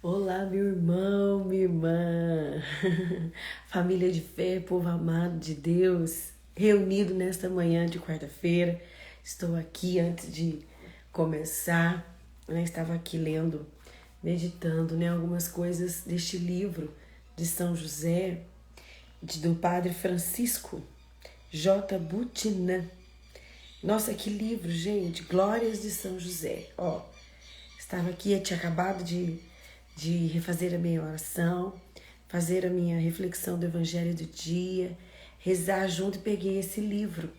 Olá, meu irmão, minha irmã, família de fé, povo amado de Deus, reunido nesta manhã de quarta-feira. Estou aqui antes de começar, estava aqui lendo, meditando, algumas coisas deste livro de São José, do Padre Francisco J. Butinã. Nossa, que livro, gente! Glórias de São José. Estava aqui, eu tinha acabado de refazer a minha oração, fazer a minha reflexão do Evangelho do dia, rezar junto e peguei esse livro.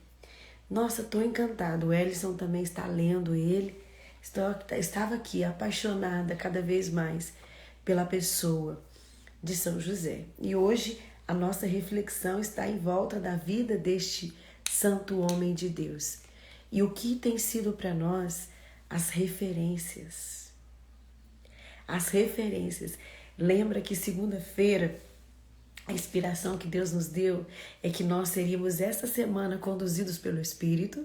Nossa, estou encantada. O Ellison também está lendo ele. Estava aqui apaixonada cada vez mais pela pessoa de São José. E hoje a nossa reflexão está em volta da vida deste santo homem de Deus. E o que tem sido para nós as referências. As referências. Lembra que segunda-feira a inspiração que Deus nos deu é que nós seríamos essa semana conduzidos pelo Espírito.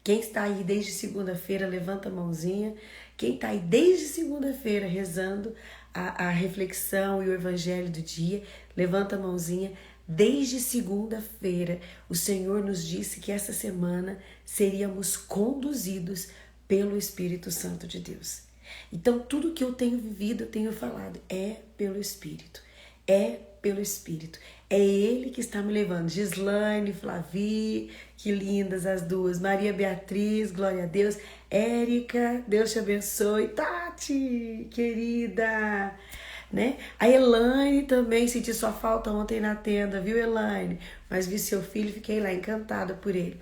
Quem está aí desde segunda-feira, levanta a mãozinha. Quem está aí desde segunda-feira rezando a reflexão e o evangelho do dia, levanta a mãozinha. Desde segunda-feira, o Senhor nos disse que essa semana seríamos conduzidos pelo Espírito Santo de Deus. Então, tudo que eu tenho vivido, eu tenho falado, é pelo Espírito. É pelo Espírito. É Ele que está me levando. Gislaine, Flavi, que lindas as duas. Maria Beatriz, glória a Deus. Érica, Deus te abençoe. Tati, querida, né? A Elaine também, senti sua falta ontem na tenda, viu, Elaine? Mas vi seu filho, fiquei lá encantada por ele.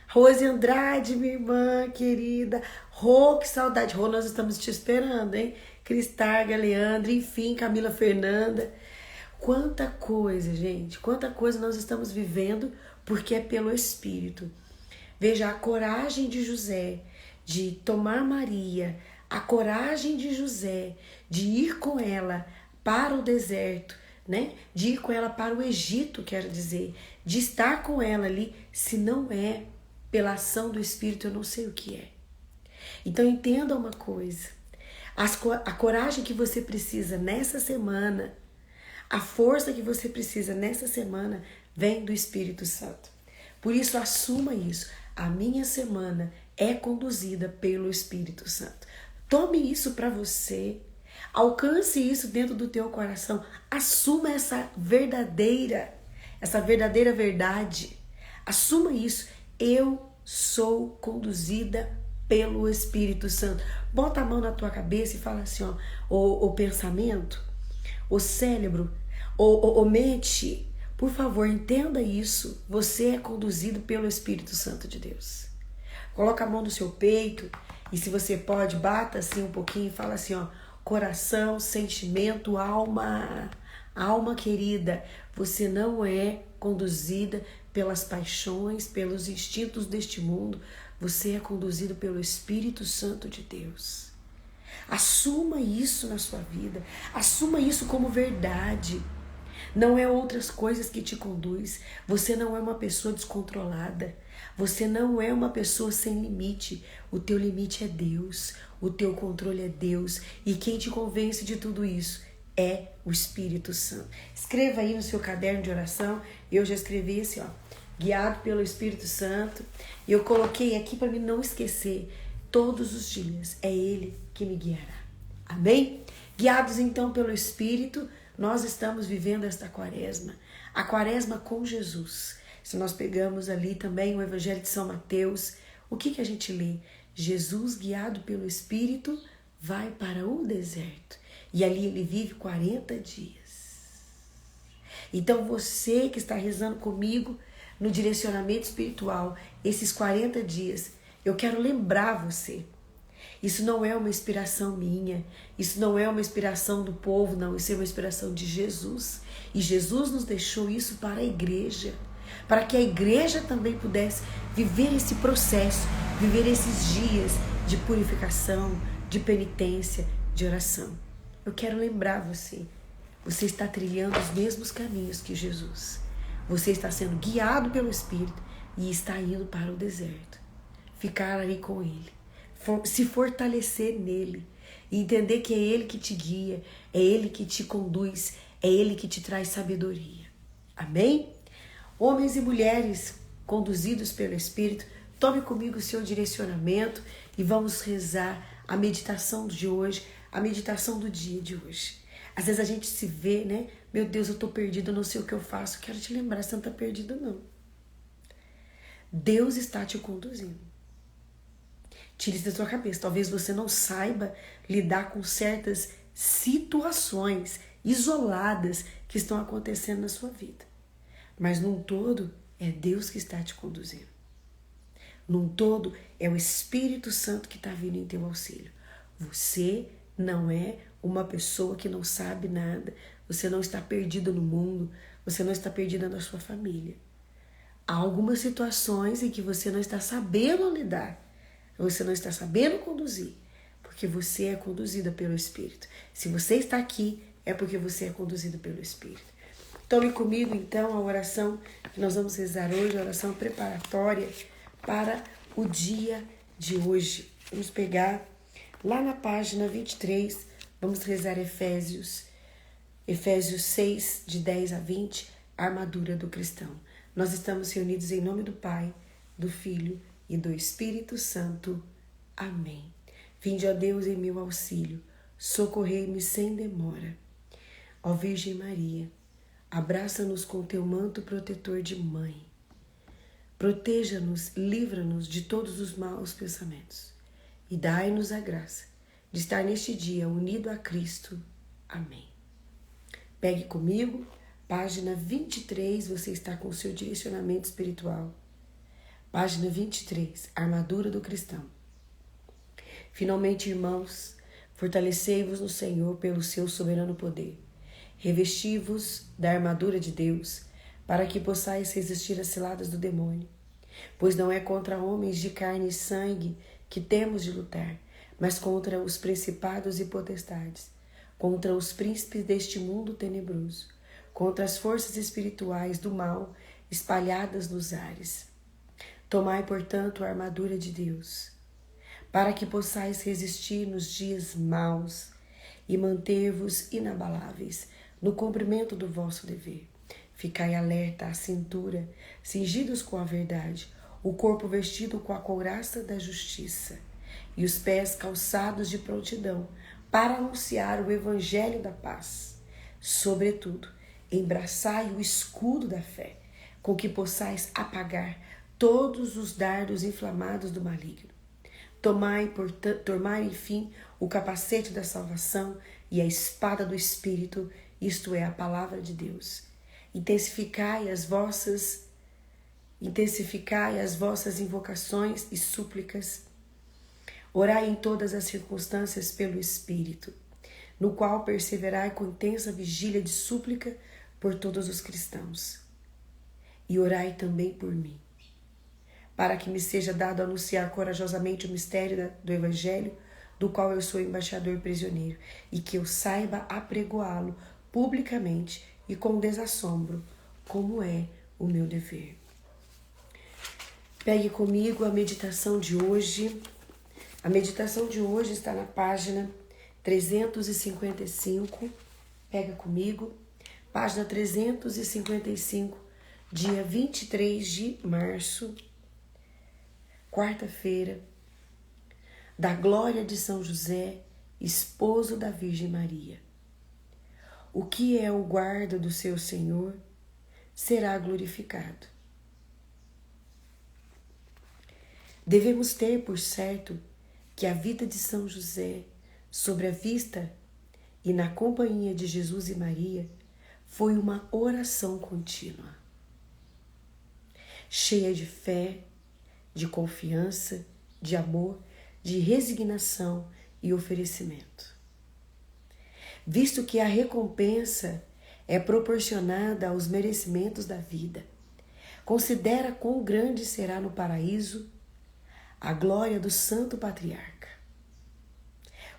Rose Andrade, minha irmã querida. Rô, que saudade. Rô, nós estamos te esperando, hein? Cristarga, Leandro, enfim, Camila Fernanda. Quanta coisa, gente. Quanta coisa nós estamos vivendo porque é pelo Espírito. Veja a coragem de José de tomar Maria, a coragem de José de ir com ela para o deserto, né? De ir com ela para o Egito, quero dizer. De estar com ela ali, se não é pela ação do Espírito, eu não sei o que é. Então entenda uma coisa, a coragem que você precisa nessa semana, a força que você precisa nessa semana vem do Espírito Santo. Por isso assuma isso, a minha semana é conduzida pelo Espírito Santo. Tome isso para você, alcance isso dentro do teu coração, assuma essa verdadeira verdade, assuma isso. Eu sou conduzida pelo Espírito Santo. Bota a mão na tua cabeça e fala assim, o pensamento, o cérebro, o mente, por favor, entenda isso. Você é conduzido pelo Espírito Santo de Deus. Coloca a mão no seu peito e, se você pode, bata assim um pouquinho e fala assim, coração, sentimento, alma querida, você não é conduzida pelas paixões, pelos instintos deste mundo, você é conduzido pelo Espírito Santo de Deus. Assuma isso na sua vida, assuma isso como verdade. Não é outras coisas que te conduz. Você não é uma pessoa descontrolada. Você não é uma pessoa sem limite. O teu limite é Deus. O teu controle é Deus. E quem te convence de tudo isso é o Espírito Santo. Escreva aí no seu caderno de oração. Eu já escrevi assim, guiado pelo Espírito Santo. E eu coloquei aqui para mim não esquecer. Todos os dias é Ele que me guiará. Amém? Guiados então pelo Espírito, nós estamos vivendo esta quaresma. A quaresma com Jesus. Se nós pegamos ali também o Evangelho de São Mateus, o que a gente lê? Jesus, guiado pelo Espírito, vai para o deserto. E ali ele vive 40 dias. Então você que está rezando comigo no direcionamento espiritual, esses 40 dias, eu quero lembrar você. Isso não é uma inspiração minha, isso não é uma inspiração do povo, não, isso é uma inspiração de Jesus. E Jesus nos deixou isso para a igreja, para que a igreja também pudesse viver esse processo, viver esses dias de purificação, de penitência, de oração. Eu quero lembrar você, você está trilhando os mesmos caminhos que Jesus. Você está sendo guiado pelo Espírito e está indo para o deserto. Ficar ali com Ele, se fortalecer nele e entender que é Ele que te guia, é Ele que te conduz, é Ele que te traz sabedoria. Amém? Homens e mulheres conduzidos pelo Espírito, tome comigo o seu direcionamento e vamos rezar a meditação de hoje, a meditação do dia de hoje. Às vezes a gente se vê, né? Meu Deus, eu tô perdido, eu não sei o que eu faço. Quero te lembrar, você não tá perdido, não. Deus está te conduzindo. Tire isso da sua cabeça. Talvez você não saiba lidar com certas situações isoladas que estão acontecendo na sua vida. Mas num todo, é Deus que está te conduzindo. Num todo, é o Espírito Santo que está vindo em teu auxílio. Você não é uma pessoa que não sabe nada. Você não está perdido no mundo. Você não está perdida na sua família. Há algumas situações em que você não está sabendo lidar. Você não está sabendo conduzir. Porque você é conduzida pelo Espírito. Se você está aqui, é porque você é conduzido pelo Espírito. Tome comigo, então, a oração que nós vamos rezar hoje, a oração preparatória para o dia de hoje. Vamos pegar lá na página 23, vamos rezar Efésios 6, de 10 a 20, a armadura do cristão. Nós estamos reunidos em nome do Pai, do Filho e do Espírito Santo. Amém. Vinde, ó Deus, em meu auxílio, socorrei-me sem demora. Ó Virgem Maria, abraça-nos com teu manto protetor de mãe. Proteja-nos, livra-nos de todos os maus pensamentos e dai-nos a graça de estar neste dia unido a Cristo. Amém. Pegue comigo, página 23, você está com o seu direcionamento espiritual. Página 23, armadura do cristão. Finalmente, irmãos, fortalecei-vos no Senhor pelo seu soberano poder. Revesti-vos da armadura de Deus, para que possais resistir às ciladas do demônio. Pois não é contra homens de carne e sangue que temos de lutar, mas contra os principados e potestades, contra os príncipes deste mundo tenebroso, contra as forças espirituais do mal espalhadas nos ares. Tomai, portanto, a armadura de Deus, para que possais resistir nos dias maus e manter-vos inabaláveis no cumprimento do vosso dever. Ficai alerta à cintura, cingidos com a verdade, o corpo vestido com a couraça da justiça e os pés calçados de prontidão para anunciar o evangelho da paz. Sobretudo, embraçai o escudo da fé, com que possais apagar todos os dardos inflamados do maligno. Tomai, enfim, o capacete da salvação e a espada do Espírito, isto é, a palavra de Deus. Intensificai as vossas invocações e súplicas. Orai em todas as circunstâncias pelo Espírito, no qual perseverai com intensa vigília de súplica por todos os cristãos. E orai também por mim, para que me seja dado anunciar corajosamente o mistério do Evangelho, do qual eu sou embaixador prisioneiro, e que eu saiba apregoá-lo publicamente e com desassombro, como é o meu dever. Pegue comigo a meditação de hoje. A meditação de hoje está na página 355. Pega comigo. Página 355, dia 23 de março, quarta-feira, da glória de São José, esposo da Virgem Maria. O que é o guarda do seu Senhor será glorificado. Devemos ter por certo que a vida de São José, sobre a vista e na companhia de Jesus e Maria, foi uma oração contínua, cheia de fé, de confiança, de amor, de resignação e oferecimento. Visto que a recompensa é proporcionada aos merecimentos da vida, considera quão grande será no paraíso a glória do Santo Patriarca.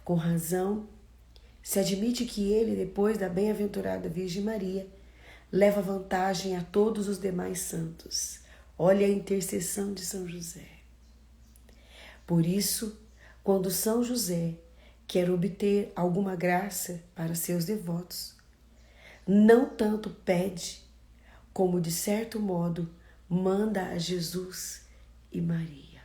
Com razão, se admite que ele, depois da bem-aventurada Virgem Maria, leva vantagem a todos os demais santos. Olha a intercessão de São José. Por isso, quando São José, quer obter alguma graça para seus devotos. Não tanto pede, como de certo modo manda a Jesus e Maria.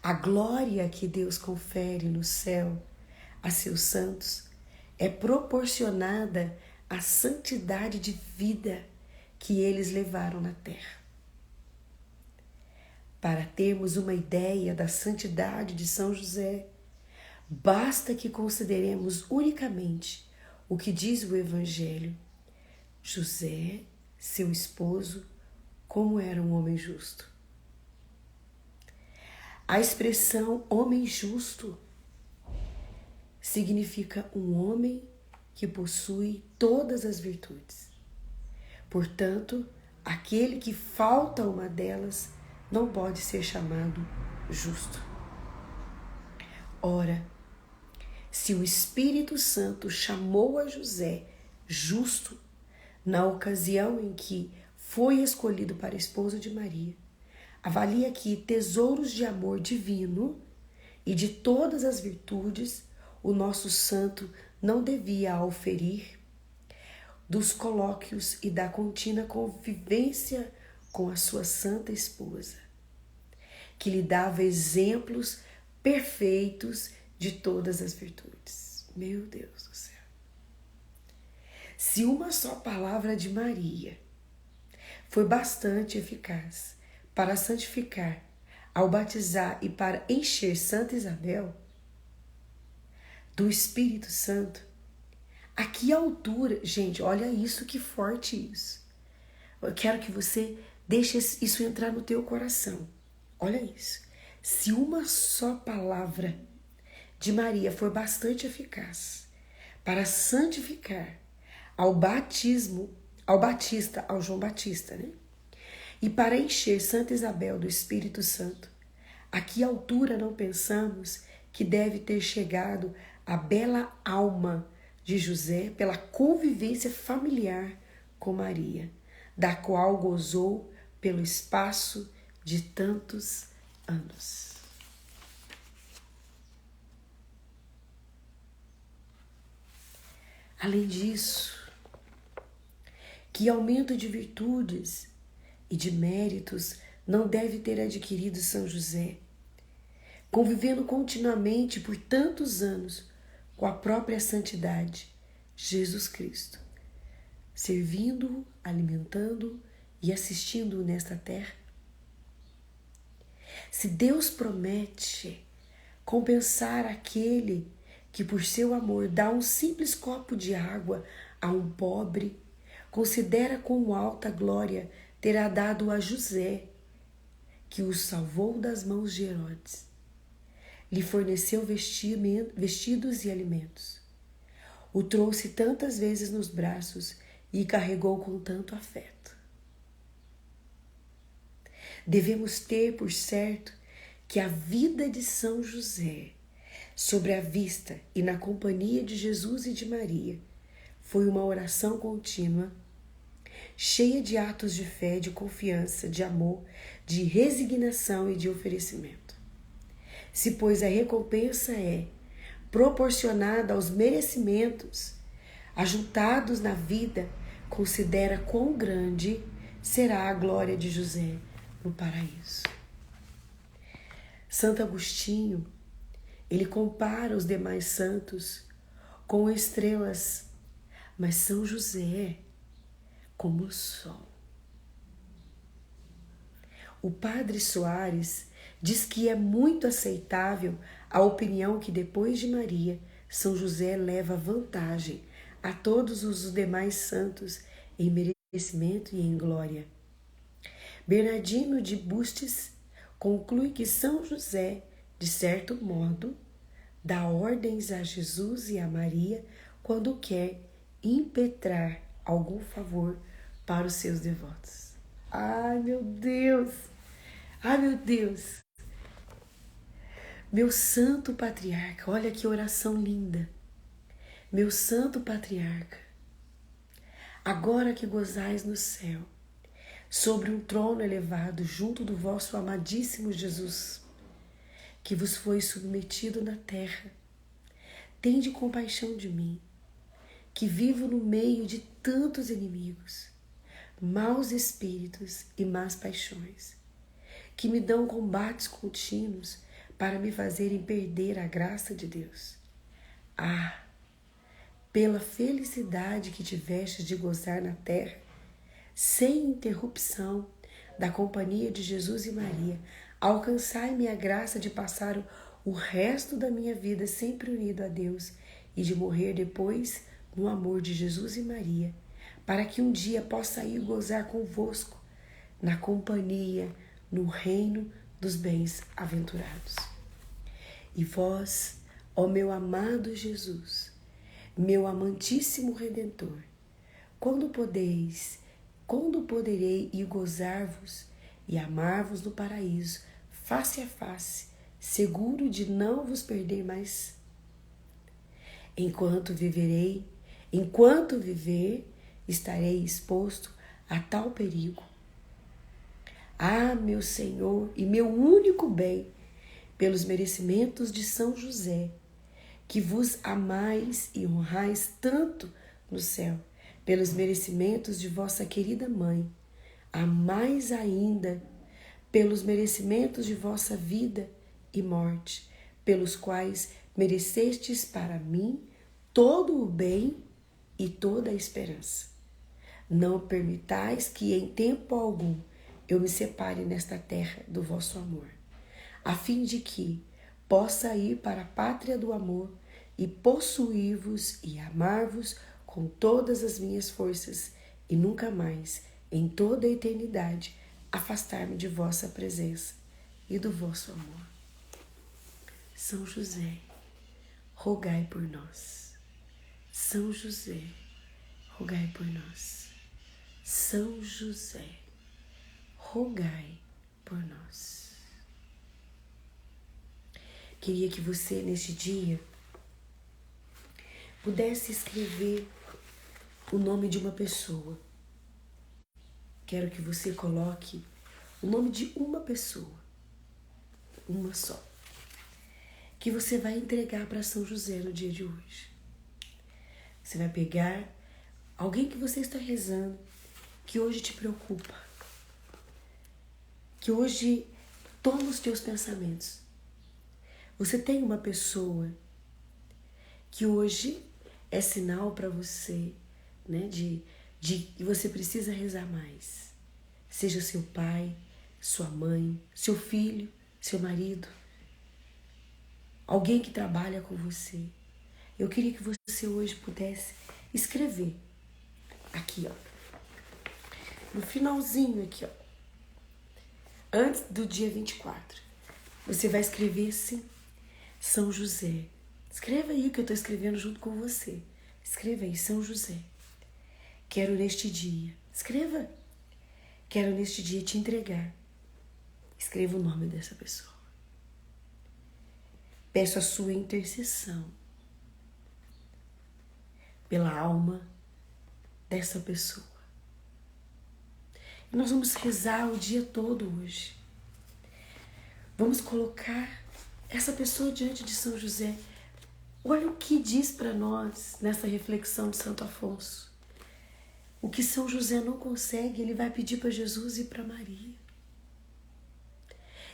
A glória que Deus confere no céu a seus santos é proporcionada à santidade de vida que eles levaram na terra. Para termos uma ideia da santidade de São José, basta que consideremos unicamente o que diz o Evangelho. José, seu esposo, como era um homem justo. A expressão homem justo significa um homem que possui todas as virtudes. Portanto, aquele que falta uma delas não pode ser chamado justo. Ora, se o Espírito Santo chamou a José justo na ocasião em que foi escolhido para esposo de Maria, avalia aqui tesouros de amor divino e de todas as virtudes o nosso santo não devia auferir dos colóquios e da contínua convivência com a sua santa esposa, que lhe dava exemplos perfeitos de todas as virtudes. Meu Deus do céu! Se uma só palavra de Maria foi bastante eficaz para santificar, ao batizar e para encher Santa Isabel do Espírito Santo, a que altura, gente, olha isso, que forte isso. Eu quero que você deixe isso entrar no teu coração. Olha isso. Se uma só palavra de Maria foi bastante eficaz para santificar ao João Batista, né? E para encher Santa Isabel do Espírito Santo, a que altura não pensamos que deve ter chegado a bela alma de José pela convivência familiar com Maria, da qual gozou pelo espaço de tantos anos. Além disso, que aumento de virtudes e de méritos não deve ter adquirido São José, convivendo continuamente por tantos anos com a própria santidade, Jesus Cristo, servindo-o, alimentando-o e assistindo-o nesta terra? Se Deus promete compensar aquele que por seu amor dá um simples copo de água a um pobre, considera com alta glória terá dado a José, que o salvou das mãos de Herodes. Lhe forneceu vestidos e alimentos. O trouxe tantas vezes nos braços e carregou com tanto afeto. Devemos ter por certo que a vida de São José, sobre a vista e na companhia de Jesus e de Maria, foi uma oração contínua, cheia de atos de fé, de confiança, de amor, de resignação e de oferecimento. Se, pois, a recompensa é proporcionada aos merecimentos ajuntados na vida, considera quão grande será a glória de José no paraíso. Santo Agostinho, ele compara os demais santos com estrelas, mas São José como o sol. O padre Soares diz que é muito aceitável a opinião que depois de Maria, São José leva vantagem a todos os demais santos em merecimento e em glória. Bernardino de Bustes conclui que São José, de certo modo, dá ordens a Jesus e a Maria quando quer impetrar algum favor para os seus devotos. Ai, meu Deus! Ai, meu Deus! Meu santo patriarca, olha que oração linda. Meu santo patriarca, agora que gozais no céu, sobre um trono elevado junto do vosso amadíssimo Jesus, que vos foi submetido na terra, tende compaixão de mim, que vivo no meio de tantos inimigos, maus espíritos e más paixões, que me dão combates contínuos para me fazerem perder a graça de Deus. Ah, pela felicidade que tivestes de gozar na terra, sem interrupção, da companhia de Jesus e Maria, alcançai-me a graça de passar o resto da minha vida sempre unido a Deus e de morrer depois no amor de Jesus e Maria, para que um dia possa ir gozar convosco na companhia, no reino dos bens-aventurados. E vós, ó meu amado Jesus, meu amantíssimo Redentor, quando poderei ir gozar-vos e amar-vos no paraíso, face a face, seguro de não vos perder mais? Enquanto viver, estarei exposto a tal perigo. Ah, meu Senhor e meu único bem, pelos merecimentos de São José, que vos amais e honrais tanto no céu, pelos merecimentos de vossa querida mãe, amais ainda pelos merecimentos de vossa vida e morte, pelos quais merecestes para mim todo o bem e toda a esperança. Não permitais que em tempo algum eu me separe nesta terra do vosso amor, a fim de que possa ir para a pátria do amor e possuir-vos e amar-vos com todas as minhas forças e nunca mais, em toda a eternidade, afastar-me de vossa presença e do vosso amor. São José, rogai por nós. São José, rogai por nós. São José, rogai por nós. Queria que você, neste dia, pudesse escrever o nome de uma pessoa. Quero que você coloque o nome de uma pessoa, uma só, que você vai entregar para São José no dia de hoje. Você vai pegar alguém que você está rezando, que hoje te preocupa, que hoje toma os teus pensamentos. Você tem uma pessoa que hoje é sinal para você, né, de que você precisa rezar mais. Seja seu pai, sua mãe, seu filho, seu marido, alguém que trabalha com você. Eu queria que você hoje pudesse escrever aqui, ó, no finalzinho aqui, ó, antes do dia 24. Você vai escrever assim, São José. Escreva aí que eu estou escrevendo junto com você. Escreva aí, São José. Quero neste dia. Escreva. Quero neste dia te entregar. Escreva o nome dessa pessoa. Peço a sua intercessão pela alma dessa pessoa. E nós vamos rezar o dia todo hoje. Vamos colocar essa pessoa diante de São José. Olha o que diz para nós nessa reflexão de Santo Afonso. O que São José não consegue, ele vai pedir para Jesus e para Maria.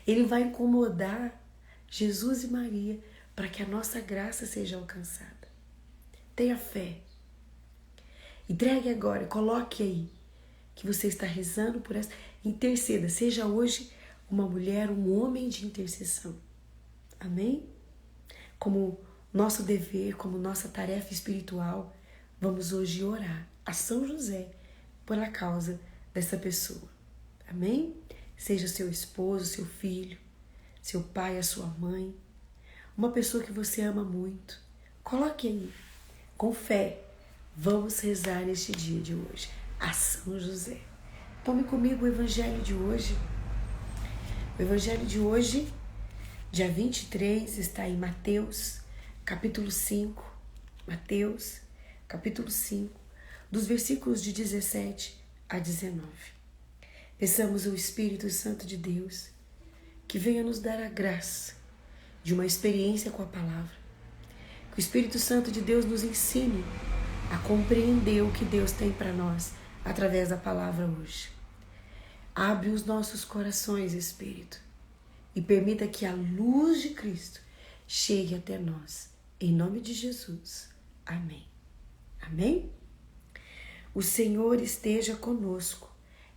Ele vai incomodar Jesus e Maria para que a nossa graça seja alcançada. Tenha fé. Entregue agora, coloque aí que você está rezando por essa. Interceda, seja hoje uma mulher, um homem de intercessão. Amém? Como nosso dever, como nossa tarefa espiritual, vamos hoje orar a São José pela causa dessa pessoa. Amém? Seja seu esposo, seu filho, seu pai, a sua mãe, uma pessoa que você ama muito. Coloque aí, com fé, vamos rezar neste dia de hoje a São José. Tome comigo o Evangelho de hoje. O Evangelho de hoje, dia 23, está em Mateus, capítulo 5. Mateus, capítulo 5, dos versículos de 17 a 19. Peçamos ao Espírito Santo de Deus que venha nos dar a graça de uma experiência com a palavra. Que o Espírito Santo de Deus nos ensine a compreender o que Deus tem para nós através da palavra hoje. Abre os nossos corações, Espírito, e permita que a luz de Cristo chegue até nós. Em nome de Jesus. Amém. Amém? O Senhor esteja conosco.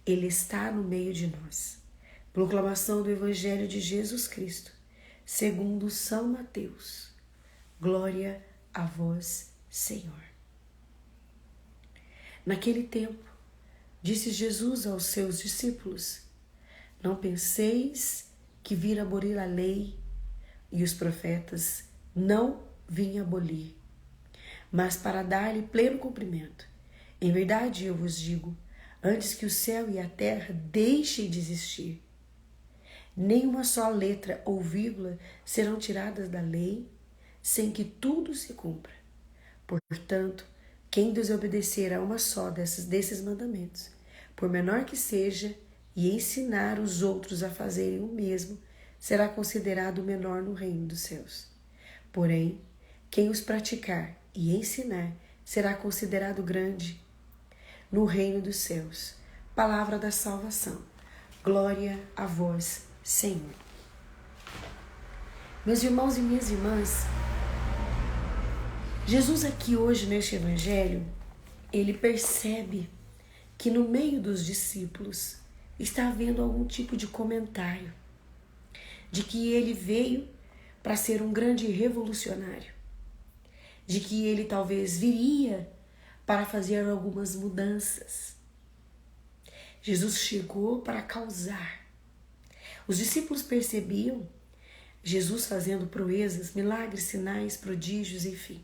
Ele está no meio de nós. Proclamação do Evangelho de Jesus Cristo, segundo São Mateus. Glória a vós, Senhor. Naquele tempo, disse Jesus aos seus discípulos: não penseis que vim abolir a lei e os profetas. Não vim abolir, mas para dar-lhe pleno cumprimento. Em verdade eu vos digo, antes que o céu e a terra deixem de existir, nem uma só letra ou vírgula serão tiradas da lei, sem que tudo se cumpra. Portanto, quem desobedecer a uma só desses mandamentos, por menor que seja, e ensinar os outros a fazerem o mesmo, será considerado o menor no reino dos céus. Porém, quem os praticar e ensinar será considerado grande no reino dos céus. Palavra da salvação. Glória a vós, Senhor. Meus irmãos e minhas irmãs, Jesus aqui hoje neste evangelho, ele percebe que no meio dos discípulos está havendo algum tipo de comentário de que ele veio para ser um grande revolucionário, de que ele talvez viria para fazer algumas mudanças. Jesus chegou para causar. Os discípulos percebiam Jesus fazendo proezas, milagres, sinais, prodígios, enfim.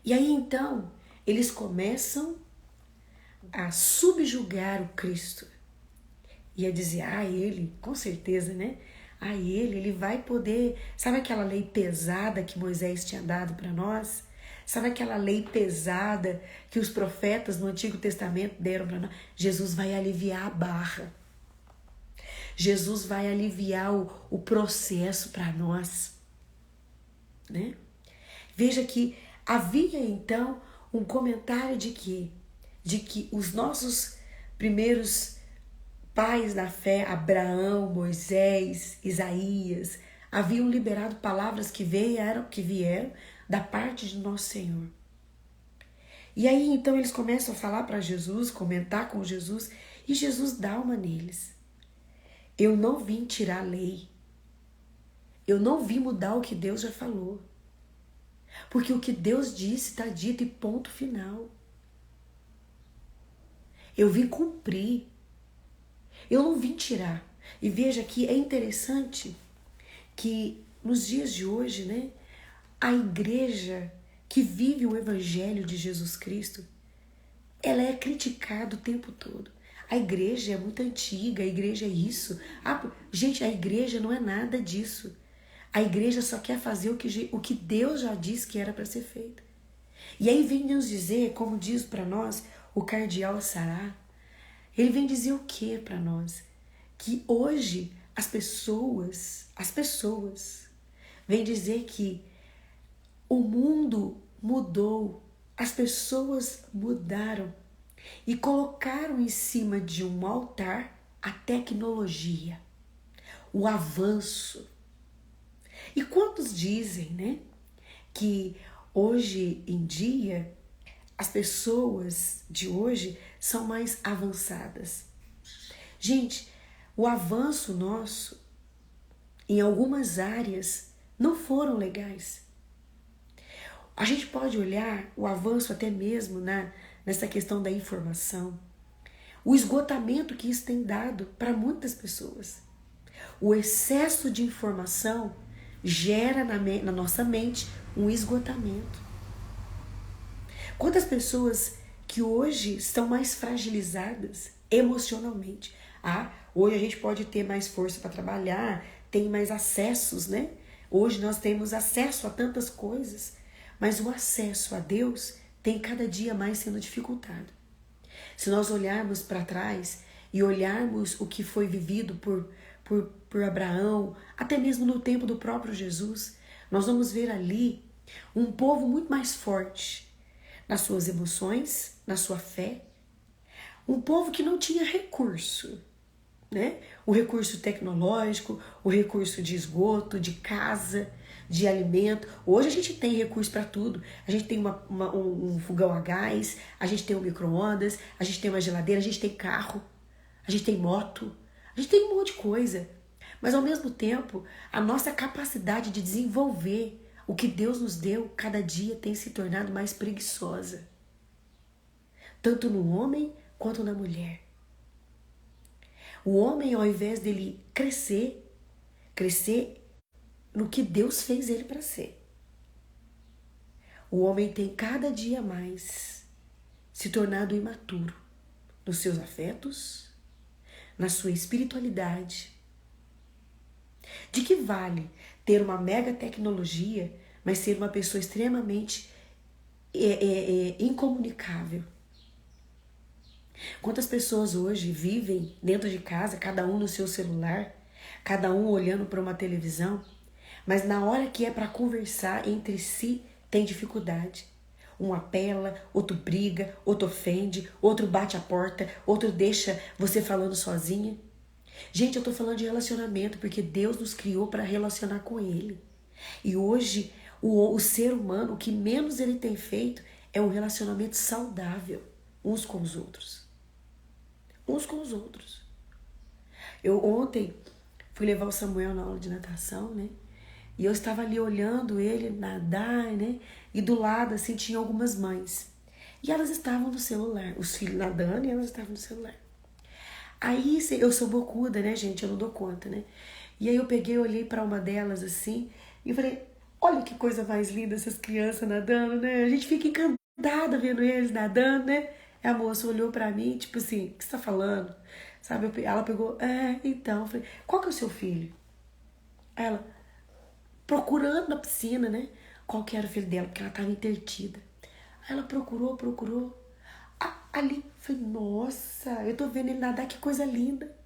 E aí então eles começam a subjugar o Cristo e a dizer, ele, com certeza, né? Ele vai poder, sabe aquela lei pesada que Moisés tinha dado para nós? Sabe aquela lei pesada que os profetas no Antigo Testamento deram para nós? Jesus vai aliviar a barra. Jesus vai aliviar o processo para nós, né? Veja que havia então um comentário de que os nossos primeiros pais da fé, Abraão, Moisés, Isaías, haviam liberado palavras que vieram da parte de nosso Senhor. E aí então eles começam a falar para Jesus, comentar com Jesus, e Jesus dá uma neles. Eu não vim tirar a lei. Eu não vim mudar o que Deus já falou. Porque o que Deus disse está dito e ponto final. Eu vim cumprir. Eu não vim tirar. E veja que é interessante que nos dias de hoje, né, a igreja que vive o evangelho de Jesus Cristo, ela é criticada o tempo todo. A igreja é muito antiga, a igreja é isso. Gente, a igreja não é nada disso. A igreja só quer fazer o que Deus já disse que era para ser feito. E aí vem nos dizer, como diz para nós o cardeal Sará, ele vem dizer o que para nós? Que hoje as pessoas vêm dizer que o mundo mudou, as pessoas mudaram e colocaram em cima de um altar a tecnologia, o avanço. E quantos dizem, né, que hoje em dia as pessoas de hoje são mais avançadas? Gente, o avanço nosso em algumas áreas não foram legais. A gente pode olhar o avanço até mesmo nessa questão da informação, o esgotamento que isso tem dado para muitas pessoas. O excesso de informação gera na nossa mente um esgotamento. Quantas pessoas que hoje estão mais fragilizadas emocionalmente? Hoje a gente pode ter mais força para trabalhar, tem mais acessos, né? Hoje nós temos acesso a tantas coisas, mas o acesso a Deus tem cada dia mais sendo dificultado. Se nós olharmos para trás e olharmos o que foi vivido por Abraão, até mesmo no tempo do próprio Jesus, nós vamos ver ali um povo muito mais forte nas suas emoções, na sua fé, um povo que não tinha recurso, né? O recurso tecnológico, o recurso de esgoto, de casa, de alimento. Hoje a gente tem recurso para tudo. A gente tem um fogão a gás, a gente tem um micro-ondas, a gente tem uma geladeira, a gente tem carro, a gente tem moto, a gente tem um monte de coisa. Mas ao mesmo tempo, a nossa capacidade de desenvolver o que Deus nos deu, cada dia tem se tornado mais preguiçosa. Tanto no homem quanto na mulher. O homem, ao invés dele crescer no que Deus fez ele para ser. O homem tem cada dia mais se tornado imaturo nos seus afetos, na sua espiritualidade. De que vale ter uma mega tecnologia, mas ser uma pessoa extremamente incomunicável? Quantas pessoas hoje vivem dentro de casa, cada um no seu celular, cada um olhando para uma televisão, mas na hora que é para conversar entre si, tem dificuldade. Um apela, outro briga, outro ofende, outro bate a porta, outro deixa você falando sozinha. Gente, eu tô falando de relacionamento porque Deus nos criou para relacionar com Ele. E hoje, o ser humano, o que menos ele tem feito é um relacionamento saudável uns com os outros. Uns com os outros. Eu ontem fui levar o Samuel na aula de natação, né? E eu estava ali olhando ele nadar, né? E do lado, assim, tinha algumas mães. E elas estavam no celular. Os filhos nadando e elas estavam no celular. Aí, eu sou bocuda, né, gente? Eu não dou conta, né? E aí eu peguei, olhei para uma delas, assim, e falei, olha que coisa mais linda essas crianças nadando, né? A gente fica encantada vendo eles nadando, né? A moça olhou pra mim, tipo assim, o que você tá falando? Sabe, ela pegou, então, eu falei, qual que é o seu filho? Ela, procurando na piscina, né? Qual que era o filho dela, porque ela tava interdita. Aí ela procurou. Ali, falei, nossa, eu tô vendo ele nadar, que coisa linda.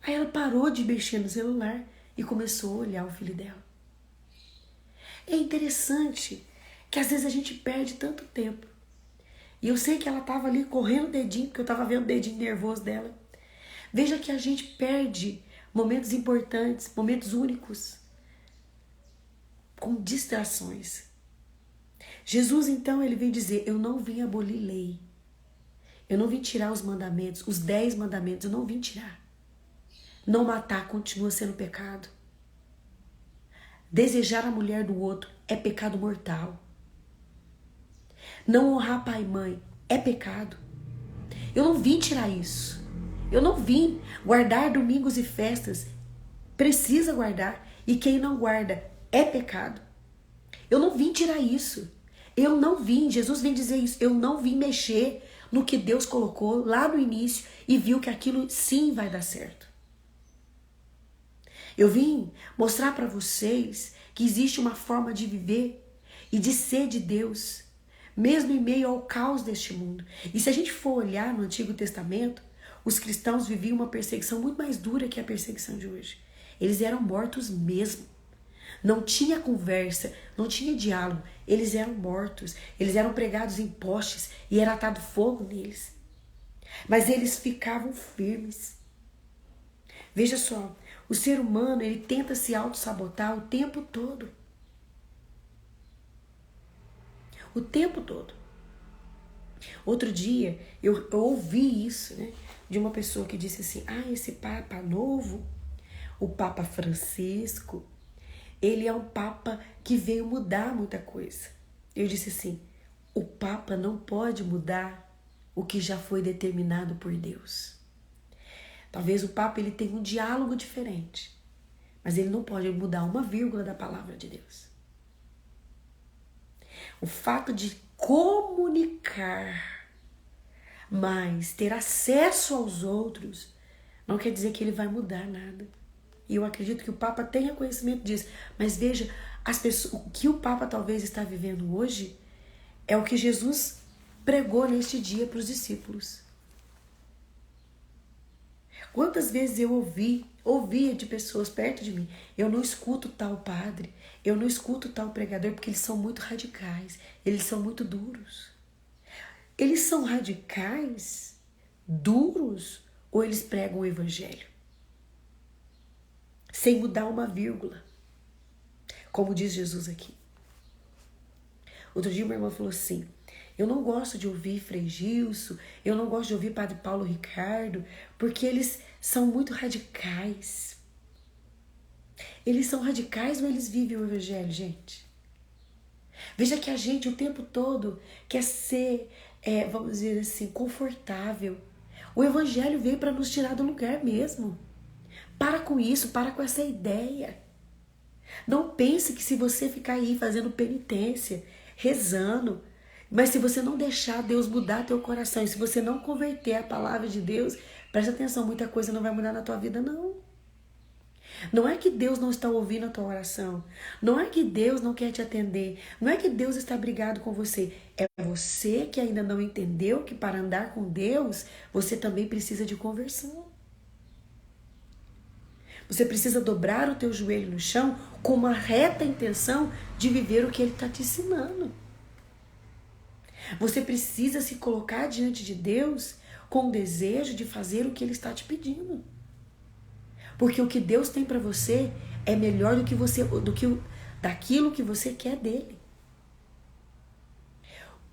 Aí ela parou de mexer no celular e começou a olhar o filho dela. É interessante que às vezes a gente perde tanto tempo. E eu sei que ela tava ali correndo o dedinho, porque eu tava vendo o dedinho nervoso dela. Veja que a gente perde momentos importantes, momentos únicos, com distrações. Jesus, então, ele vem dizer, eu não vim abolir lei. Eu não vim tirar os mandamentos, os 10 mandamentos, eu não vim tirar. Não matar continua sendo pecado. Desejar a mulher do outro é pecado mortal. Não honrar pai e mãe é pecado. Eu não vim tirar isso. Eu não vim guardar domingos e festas. Precisa guardar. E quem não guarda é pecado. Eu não vim tirar isso. Eu não vim, Jesus vem dizer isso, eu não vim mexer no que Deus colocou lá no início e viu que aquilo sim vai dar certo. Eu vim mostrar para vocês que existe uma forma de viver e de ser de Deus, mesmo em meio ao caos deste mundo. E se a gente for olhar no Antigo Testamento, os cristãos viviam uma perseguição muito mais dura que a perseguição de hoje. Eles eram mortos mesmo. Não tinha conversa, não tinha diálogo. Eles eram mortos, eles eram pregados em postes e era atado fogo neles. Mas eles ficavam firmes. Veja só, o ser humano, ele tenta se auto-sabotar o tempo todo. O tempo todo. Outro dia, eu ouvi isso, né? De uma pessoa que disse assim, esse Papa novo, o Papa Francisco, ele é um Papa que veio mudar muita coisa. Eu disse assim, o Papa não pode mudar o que já foi determinado por Deus. Talvez o Papa ele tenha um diálogo diferente, mas ele não pode mudar uma vírgula da palavra de Deus. O fato de comunicar, mas ter acesso aos outros, não quer dizer que ele vai mudar nada. E eu acredito que o Papa tenha conhecimento disso. Mas veja, as pessoas, o que o Papa talvez está vivendo hoje é o que Jesus pregou neste dia para os discípulos. Quantas vezes eu ouvia de pessoas perto de mim, eu não escuto tal padre, eu não escuto tal pregador, porque eles são muito radicais, eles são muito duros. Eles são radicais, duros, ou eles pregam o evangelho? Sem mudar uma vírgula, como diz Jesus aqui. Outro dia uma irmã falou assim, eu não gosto de ouvir Frei Gilson, eu não gosto de ouvir Padre Paulo Ricardo, porque eles são muito radicais. Eles são radicais ou eles vivem o evangelho, gente? Veja que a gente o tempo todo quer ser, vamos dizer assim, confortável. O evangelho veio para nos tirar do lugar mesmo. Para com isso, para com essa ideia. Não pense que se você ficar aí fazendo penitência, rezando, mas se você não deixar Deus mudar teu coração, e se você não converter a palavra de Deus, presta atenção, muita coisa não vai mudar na tua vida, não. Não é que Deus não está ouvindo a tua oração. Não é que Deus não quer te atender. Não é que Deus está brigado com você. É você que ainda não entendeu que para andar com Deus, você também precisa de conversão. Você precisa dobrar o teu joelho no chão com uma reta intenção de viver o que Ele está te ensinando. Você precisa se colocar diante de Deus com o desejo de fazer o que Ele está te pedindo. Porque o que Deus tem para você é melhor daquilo que você quer dele.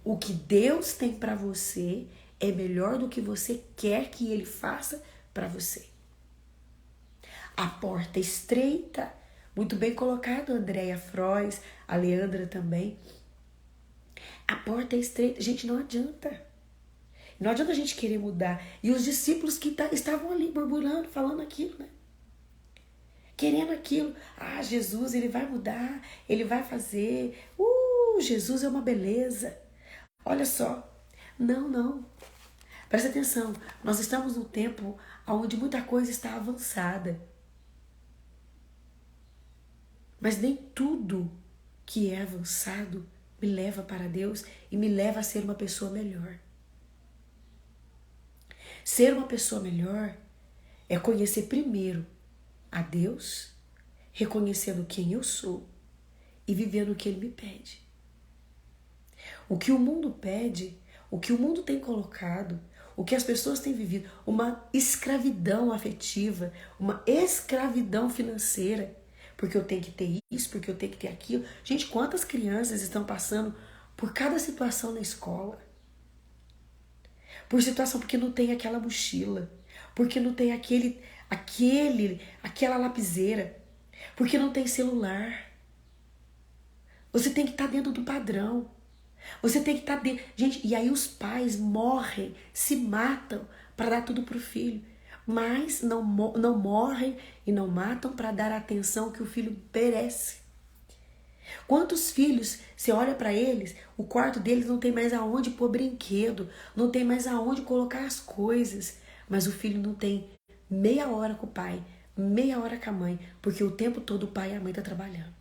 O que Deus tem para você é melhor do que você quer que Ele faça para você. A porta estreita, muito bem colocado, Andréia Frois, a Leandra também. A porta é estreita, gente, não adianta. Não adianta a gente querer mudar. E os discípulos que estavam ali murmurando, falando aquilo, né? Querendo aquilo. Ah, Jesus, Ele vai mudar, Ele vai fazer. Jesus é uma beleza. Olha só. Não. Presta atenção. Nós estamos num tempo onde muita coisa está avançada. Mas nem tudo que é avançado me leva para Deus e me leva a ser uma pessoa melhor. Ser uma pessoa melhor é conhecer primeiro a Deus, reconhecendo quem eu sou e vivendo o que Ele me pede. O que o mundo pede, o que o mundo tem colocado, o que as pessoas têm vivido, uma escravidão afetiva, uma escravidão financeira, porque eu tenho que ter isso, porque eu tenho que ter aquilo. Gente, quantas crianças estão passando por cada situação na escola? Por situação porque não tem aquela mochila, porque não tem aquela lapiseira, porque não tem celular. Você tem que estar dentro do padrão. Você tem que estar dentro. Gente, e aí os pais morrem, se matam para dar tudo pro filho. Mas não morrem e não matam para dar a atenção que o filho merece. Quantos filhos, você olha para eles, o quarto deles não tem mais aonde pôr brinquedo, não tem mais aonde colocar as coisas, mas o filho não tem meia hora com o pai, meia hora com a mãe, porque o tempo todo o pai e a mãe estão trabalhando.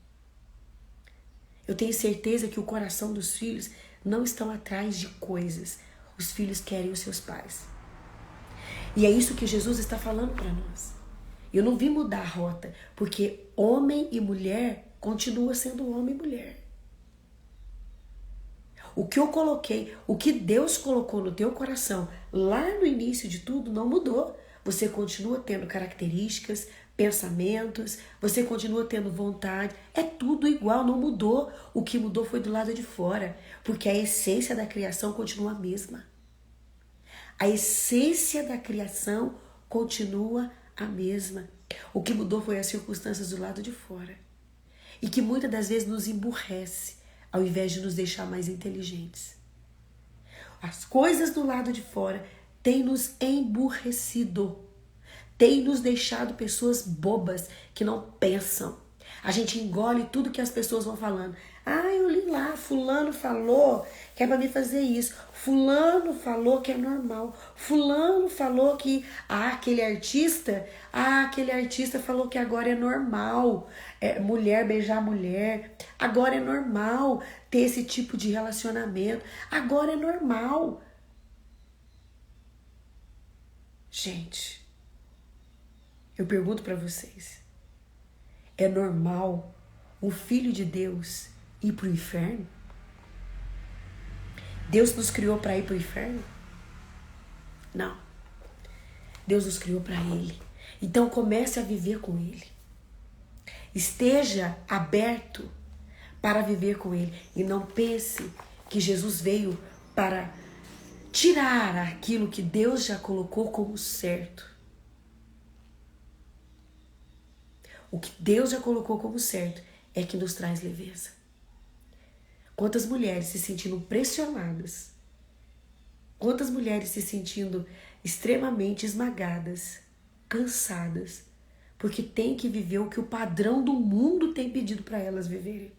Eu tenho certeza que o coração dos filhos não estão atrás de coisas. Os filhos querem os seus pais. E é isso que Jesus está falando para nós. Eu não vim mudar a rota, porque homem e mulher continua sendo homem e mulher. O que eu coloquei, o que Deus colocou no teu coração lá no início de tudo não mudou. Você continua tendo características, pensamentos, você continua tendo vontade, é tudo igual, não mudou. O que mudou foi do lado de fora, porque a essência da criação continua a mesma. A essência da criação continua a mesma. O que mudou foi as circunstâncias do lado de fora. E que muitas das vezes nos emburrece, ao invés de nos deixar mais inteligentes. As coisas do lado de fora têm nos emburrecido, têm nos deixado pessoas bobas que não pensam. A gente engole tudo que as pessoas vão falando. Ah, eu li lá, fulano falou que é pra mim fazer isso. Fulano falou que é normal. Fulano falou que, aquele artista falou que agora é normal. Mulher beijar mulher. Agora é normal ter esse tipo de relacionamento. Agora é normal. Gente, Eu pergunto para vocês, é normal um filho de Deus ir para o inferno? Deus nos criou para ir para o inferno? Não. Deus nos criou para Ele. Então comece a viver com Ele. Esteja aberto para viver com Ele. E não pense que Jesus veio para tirar aquilo que Deus já colocou como certo. O que Deus já colocou como certo é que nos traz leveza. Quantas mulheres se sentindo pressionadas, quantas mulheres se sentindo extremamente esmagadas, cansadas, porque tem que viver o que o padrão do mundo tem pedido para elas viverem.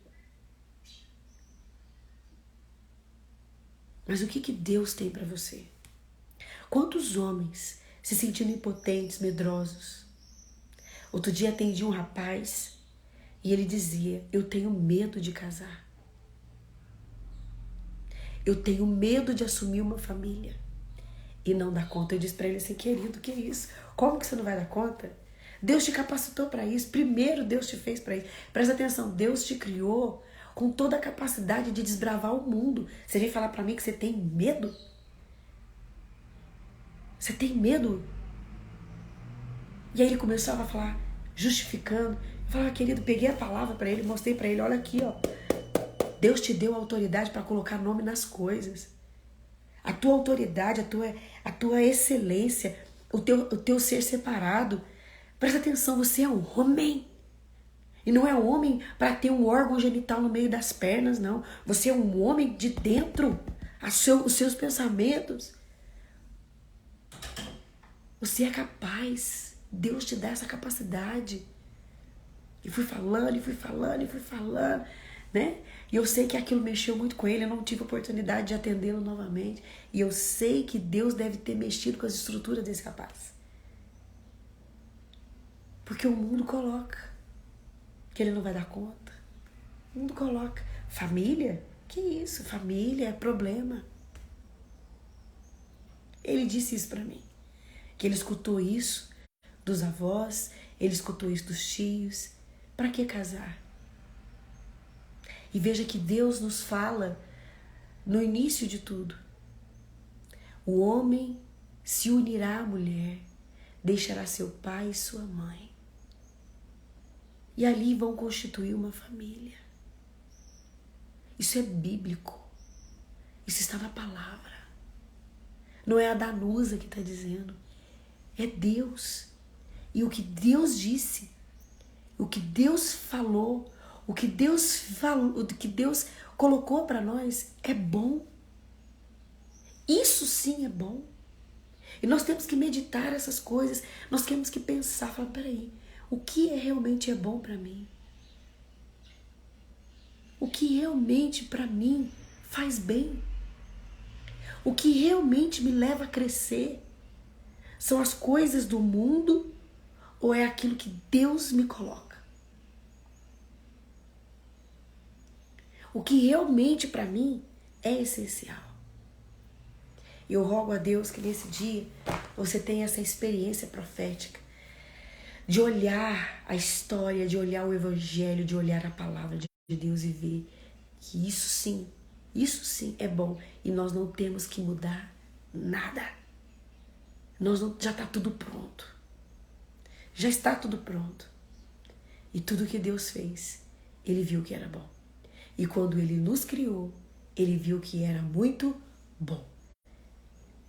Mas o que Deus tem para você? Quantos homens se sentindo impotentes, medrosos? Outro dia atendi um rapaz e ele dizia, eu tenho medo de casar. Eu tenho medo de assumir uma família e não dar conta. Eu disse para ele assim, querido, que é isso? Como que você não vai dar conta? Deus te capacitou para isso. Primeiro Deus te fez para isso. Presta atenção, Deus te criou com toda a capacidade de desbravar o mundo. Você vem falar para mim que você tem medo? Você tem medo? E aí ele começava a falar, justificando. Eu falava, querido, peguei a palavra para ele, mostrei para ele, olha aqui, ó. Deus te deu autoridade para colocar nome nas coisas. A tua autoridade, a tua excelência, o teu ser separado. Presta atenção, você é um homem. E não é um homem para ter um órgão genital no meio das pernas, não. Você é um homem de dentro. Os seus pensamentos. Você é capaz. Deus te dá essa capacidade. E fui falando, né? E eu sei que aquilo mexeu muito com ele, eu não tive oportunidade de atendê-lo novamente. E eu sei que Deus deve ter mexido com as estruturas desse rapaz. Porque o mundo coloca que ele não vai dar conta. O mundo coloca. Família? Que isso? Família é problema. Ele disse isso pra mim. Que ele escutou isso dos avós, ele escutou isso dos tios. Pra que casar? E veja que Deus nos fala no início de tudo. O homem se unirá à mulher, deixará seu pai e sua mãe. E ali vão constituir uma família. Isso é bíblico. Isso está na palavra. Não é a Danusa que está dizendo. É Deus. E o que Deus disse, o que Deus falou, o que Deus colocou para nós é bom. Isso sim é bom. E nós temos que meditar essas coisas. Nós temos que pensar, falar, peraí, o que realmente é bom para mim? O que realmente para mim faz bem? O que realmente me leva a crescer? São as coisas do mundo ou é aquilo que Deus me coloca? O que realmente para mim é essencial. Eu rogo a Deus que nesse dia você tenha essa experiência profética de olhar a história, de olhar o Evangelho, de olhar a palavra de Deus e ver que isso sim é bom e nós não temos que mudar nada. Já está tudo pronto. Já está tudo pronto. E tudo que Deus fez, Ele viu que era bom. E quando Ele nos criou, Ele viu que era muito bom.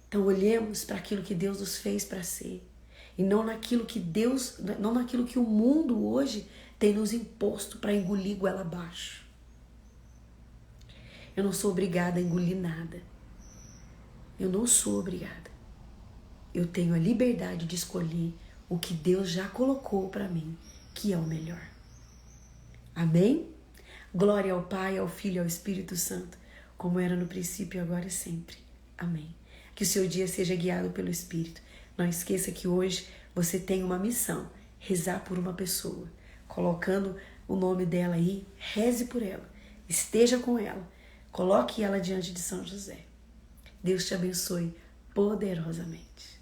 Então olhemos para aquilo que Deus nos fez para ser. E não naquilo que o mundo hoje tem nos imposto para engolir goela abaixo. Eu não sou obrigada a engolir nada. Eu não sou obrigada. Eu tenho a liberdade de escolher o que Deus já colocou para mim, que é o melhor. Amém? Glória ao Pai, ao Filho e ao Espírito Santo, como era no princípio, agora e sempre. Amém. Que o seu dia seja guiado pelo Espírito. Não esqueça que hoje você tem uma missão, rezar por uma pessoa. Colocando o nome dela aí, reze por ela, esteja com ela, coloque ela diante de São José. Deus te abençoe poderosamente.